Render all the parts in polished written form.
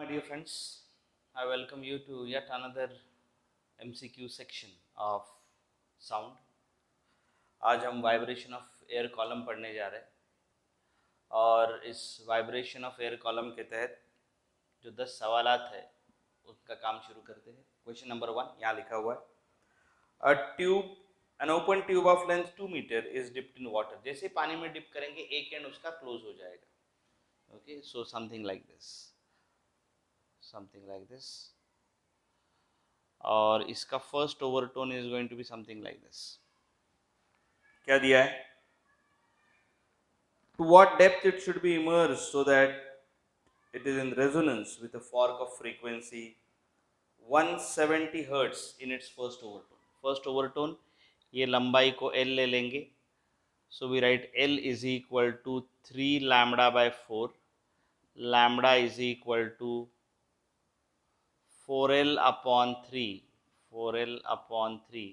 My dear friends, I welcome you to yet another MCQ section of sound. आज हम vibration of air column पढ़ने जा रहे हैं और इस वाइब्रेशन ऑफ एयर कॉलम के तहत जो 10 सवालात है उसका काम शुरू करते हैं। क्वेश्चन नंबर 1 यहाँ लिखा हुआ है, an open tube of length 2 metre is dipped in water. जैसे पानी में डिप करेंगे एक एंड उसका क्लोज हो जाएगा। Okay, so something like this और इसका first overtone is going to be something like this. क्या दिया है? To what depth it should be immersed so that it is in resonance with a fork of frequency 170 hertz in its first overtone. First overtone ये लंबाई को L ले लेंगे, so we write L is equal to 3 lambda by 4. Lambda is equal to 4L upon 3. 4L upon 3.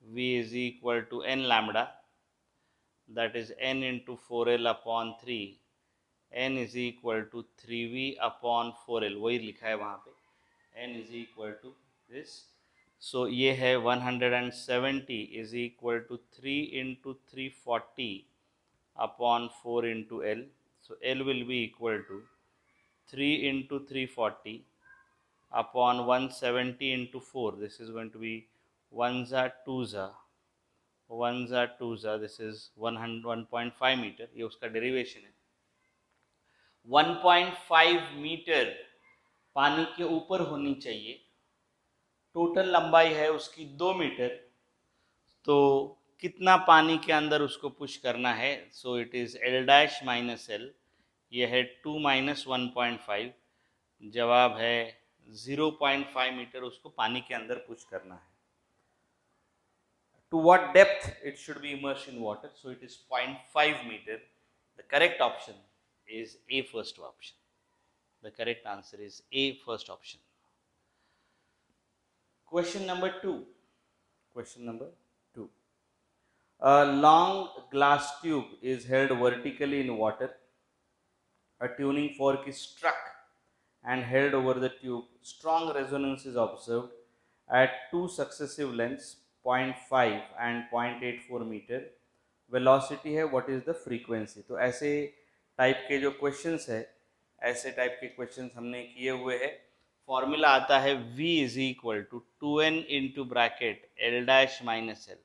V is equal to n lambda, that is n into 4L upon 3. n is equal to 3V upon 4L, वही लिखा है वहाँ पे, n is equal to this. So ये है 170 is equal to 3 into 340 upon 4 into L. So L will be equal to 3 into 340 upon 170 into 4. This is going to be 1 2 this is 1.5 metre, ये उसका derivation है। 1.5 metre पानी के ऊपर होनी चाहिए, टोटल लंबाई है उसकी 2 मीटर, तो कितना पानी के अंदर उसको पुश करना है? So it is L dash minus L, ये है 2 माइनस 1.5, जवाब है 0.5 मीटर उसको पानी के अंदर पुश करना है। To what depth it should be immersed in water? So it is 0.5 meter. The correct option is A, first option. The correct answer is A, first option. Question number 2. Question number 2. A long glass tube is held vertically in water. A tuning fork is struck and held over the tube. Strong resonance is observed at two successive lengths, 0.5 and 0.84 metre. Velocity है, what is the frequency. तो ऐसे type के जो questions है, ऐसे type के questions हमने किए हुए हैं। फॉर्मूला आता है V is equal to 2n into bracket L dash minus L।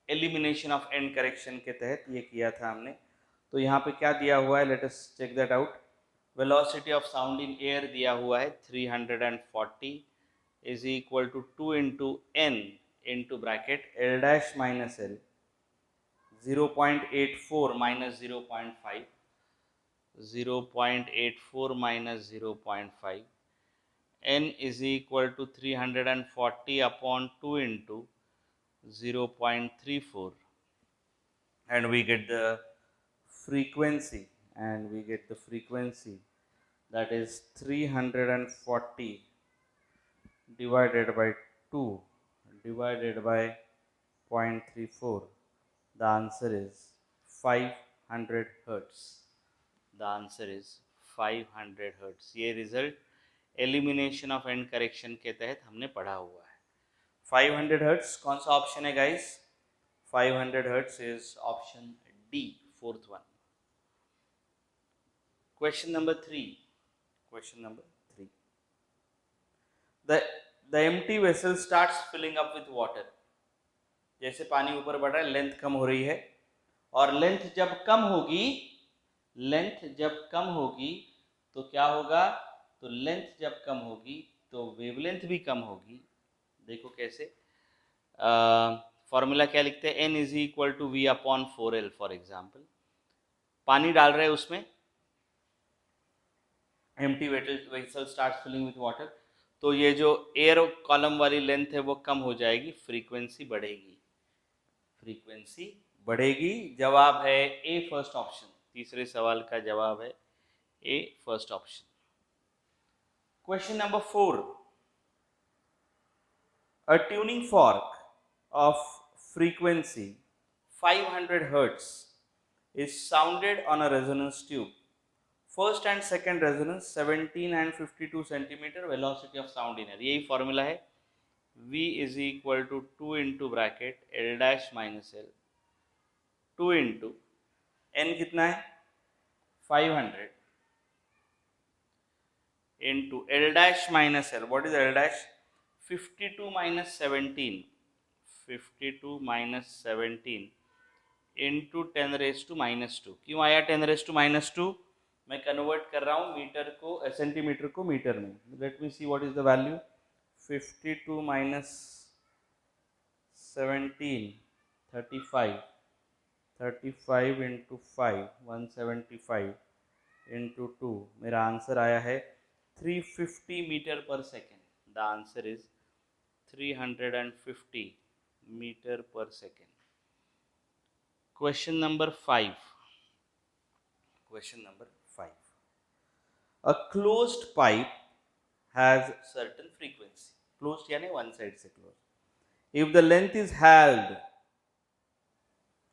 Elimination of end correction के तहत ये किया था हमने। तो यहाँ पे क्या दिया हुआ है, let us check that out. Velocity of sound in air दिया हुआ है 340 is equal to 2 into n into bracket L dash minus L, 0.84 minus 0.5, 0.84 minus 0.5, n is equal to 340 upon 2 into 0.34, and we get the frequency, that is 340 divided by 2 divided by 0.34. The answer is 500 hertz. The answer is 500 hertz. ये result elimination of end correction के तहत हमने पढ़ा हुआ है। 500 hertz कौन सा option है guys? 500 hertz is option D, fourth one. Question number 3. The empty vessel starts filling up with water. जैसे पानी ऊपर बढ़ रहा है, लेंथ कम हो रही है, और लेंथ जब कम होगी तो क्या होगा? तो लेंथ जब कम होगी तो वेवलेंथ भी कम होगी। देखो कैसे, फॉर्मूला क्या लिखते हैं? n is equal to V upon 4L। For example पानी डाल रहे हैं उसमें, empty vessel starts filling with water, तो ये जो एयर कॉलम वाली लेंथ है वो कम हो जाएगी, फ्रीक्वेंसी बढ़ेगी। जवाब है ए, फर्स्ट ऑप्शन। तीसरे सवाल का जवाब है A, first option. Question number 4. A tuning fork of frequency 500 hertz is sounded on a resonance tube first and second resonance 17 and 52 centimetre, velocity of sound in air, यही formula है. V is equal to 2 into bracket L dash minus L, 2 into N कितना है 500 into L dash minus L. What is L dash? 52 minus 17, 52 minus 17 into 10 raise to minus 2. क्यों आया 10 raise to minus 2? मैं convert कर रहा हूँ metre को centimetre को मीटर में. Let me see what is the value. 52 minus 17, 35, 35 into 5, 175 into 2. मेरा आंसर आया है 350 metre per second. The answer is 350 metre per second. Question number 5. Question number 5. A closed pipe has certain frequency. Closed यानी one side से closed. If the length is held,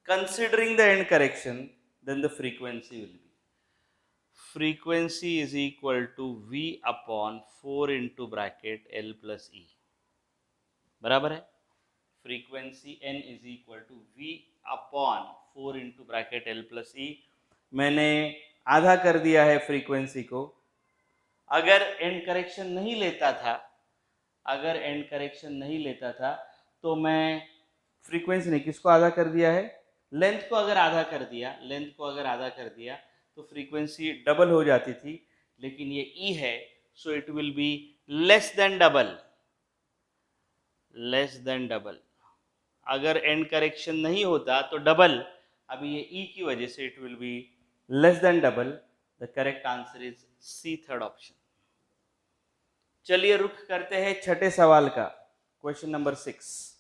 considering the end correction, then the frequency will be. Frequency is equal to V upon 4 into bracket L plus E. बराबर है? Frequency N is equal to V upon 4 into bracket L plus E. मैंने आधा कर दिया है frequency को. अगर and correction नहीं लेता था, अगर एंड करेक्शन नहीं लेता था तो मैं फ्रीक्वेंसी ने किसको आधा कर दिया है? लेंथ को अगर आधा कर दिया, लेंथ को अगर आधा कर दिया तो फ्रीक्वेंसी डबल हो जाती थी. लेकिन ये E है, so it will be less than double, less than double. अगर एंड करेक्शन नहीं होता तो डबल. अभी ये ई की वजह से it will be less than double. The correct answer is C, third option. चलिए रुख करते हैं छठे सवाल का. Question number 6.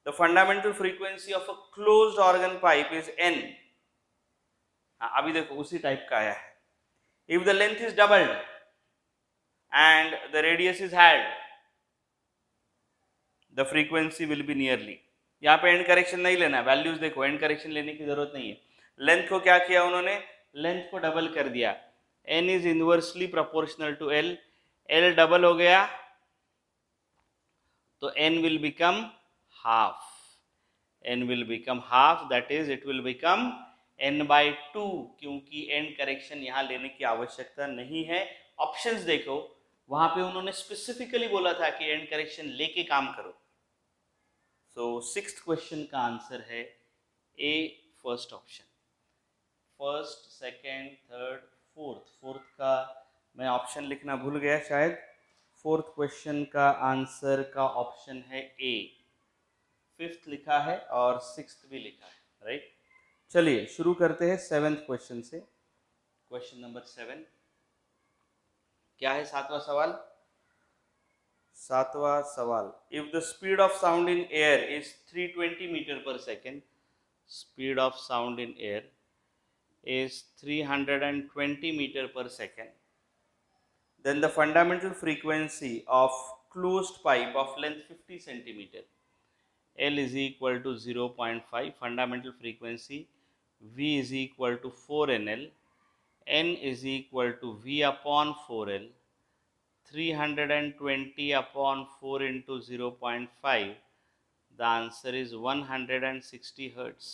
The fundamental frequency of a closed organ pipe is n. अभी देखो उसी टाइप का आया है. If the length is doubled and the radius is halved, the frequency will be nearly. यहाँ पे एंड करेक्शन नहीं लेना है. वैल्यूज देखो, एंड करेक्शन लेने की जरूरत नहीं है. लेंथ को क्या किया उन्होंने? लेंथ को डबल कर दिया. n is inversely proportional to l. l double हो गया तो n will become half. n will become half, that is it will become n by 2, क्योंकि एंड करेक्शन यहाँ लेने की आवश्यकता नहीं है. ऑप्शंस देखो, वहां पे उन्होंने स्पेसिफिकली बोला था कि एंड करेक्शन लेके काम करो. सो सिक्स्थ क्वेश्चन का आंसर है A, first option. First, second, third, fourth. Fourth का मैं ऑप्शन लिखना भूल गया शायद. फोर्थ क्वेश्चन का आंसर का ऑप्शन है ए. फिफ्थ लिखा है और सिक्स्थ भी लिखा है, राइट. चलिए शुरू करते हैं सेवेंथ क्वेश्चन से. Question number 7. क्या है सातवां सवाल? सातवां सवाल. If the speed of sound in air is 320 metre per second, speed of sound in air is 320 meter per second, then the fundamental frequency of closed pipe of length 50 centimeter, L is equal to 0.5, fundamental frequency V is equal to 4NL, N is equal to V upon 4L, 320 upon 4 into 0.5, the answer is 160 hertz.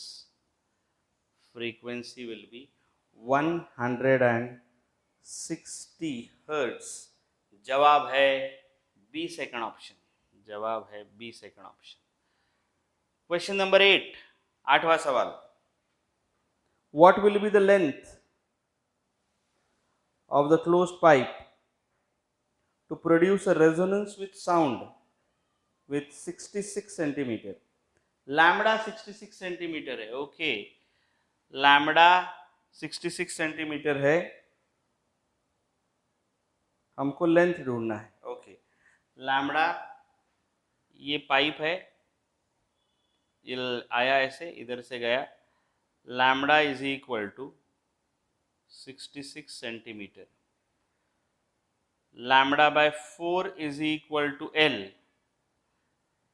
Frequency will be 160 hertz. जवाब है B, second option. जवाब है B, second option. Question number 8, आठवां सवाल. What will be the length of the closed pipe to produce a resonance with sound with 66 centimeter? Lambda 66 centimetre है. Okay, lambda 66 centimetre है. हमको length ढूंढना है. Okay, lambda ये पाइप है, ये आया ऐसे, इधर से गया. Lambda is equal to 66 centimetre. Lambda by 4 is equal to L.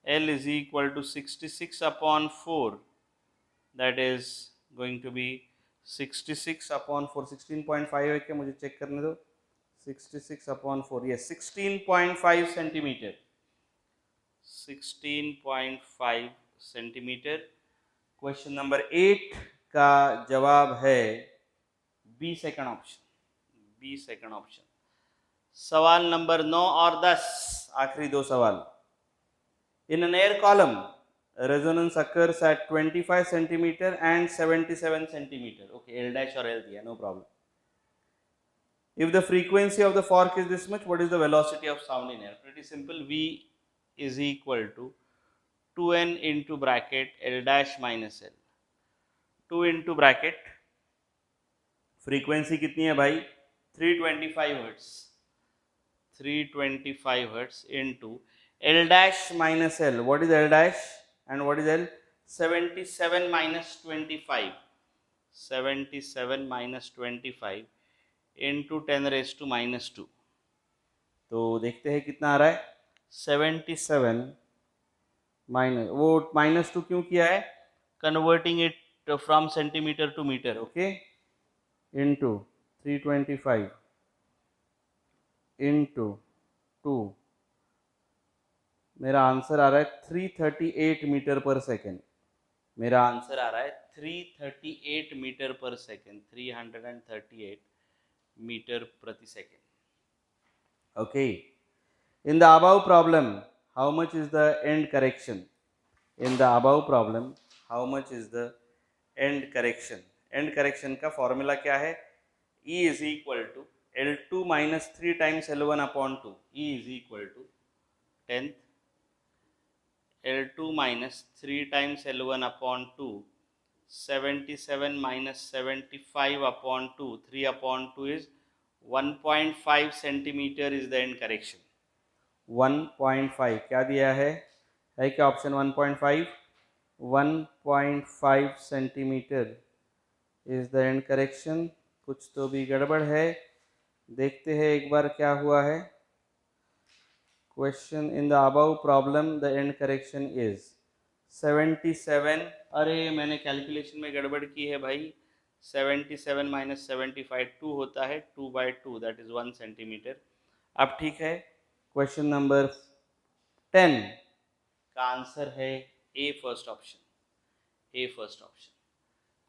L is equal to 66 upon 4, that is going to be 66/4 16.5 है क्या, मुझे चेक करने दो। 66/4 ये 16.5 सेंटीमीटर, 16.5 सेंटीमीटर। क्वेश्चन नंबर 8 का जवाब है B second option, B second option. सवाल नंबर 9 और 10, आखिरी दो सवाल। In an air column resonance occurs at 25 centimeter and 77 centimeter. Okay, L dash or L दिया, no problem. If the frequency of the fork is this much, what is the velocity of sound in air? Pretty simple. V is equal to 2n into bracket L dash minus L. 2 into bracket, frequency कितनी है भाई? 325 hertz. 325 hertz into L dash minus L. What is L dash and what is L? 77 minus 25. 77 minus 25 into 10 raised to minus 2. तो देखते हैं कितना आ रहा है। 77 minus, वो माइनस 2 क्यों किया है? Converting it from centimetre to metre, okay, into 325 into 2, मेरा आंसर आ रहा है 338 मीटर पर सेकेंड। मेरा आंसर आ रहा है 338 मीटर पर सेकेंड, 338 मीटर प्रति सेकेंड। Okay, in the above problem how much is the end correction? In the above problem how much is the end correction? End correction का formula क्या है? E is equal to L2 minus 3 times L1 upon 2. E is equal to 10th L2 minus 3 times L1 upon 2, 77 minus 75 upon 2, 3 upon 2 is 1.5 centimeter is the end correction. 1.5 क्या दिया है क्या option? 1.5 1.5 centimetre is the end correction. कुछ तो भी गड़बड़ है, देखते हैं एक बार क्या हुआ है। Question in the above problem the end correction is 77। अरे मैंने कैलकुलेशन में गड़बड़ की है भाई। 77 माइनस 75 2 होता है, 2/2 दैट इज 1 सेंटीमीटर। अब ठीक है, क्वेश्चन नंबर 10 का आंसर है A first option, A first option.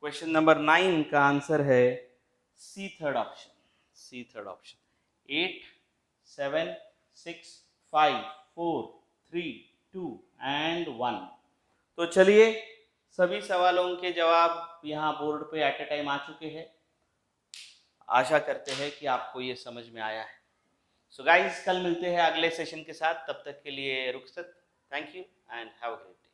Question number 9 का आंसर है C third option, C third option. 8 7 6 5 4 3 2 and 1। तो चलिए, सभी सवालों के जवाब यहाँ बोर्ड पे एट ए टाइम आ चुके हैं। आशा करते हैं कि आपको ये समझ में आया है। सो गाइस, कल मिलते हैं अगले सेशन के साथ। तब तक के लिए रुखसत। Thank you and have a great day.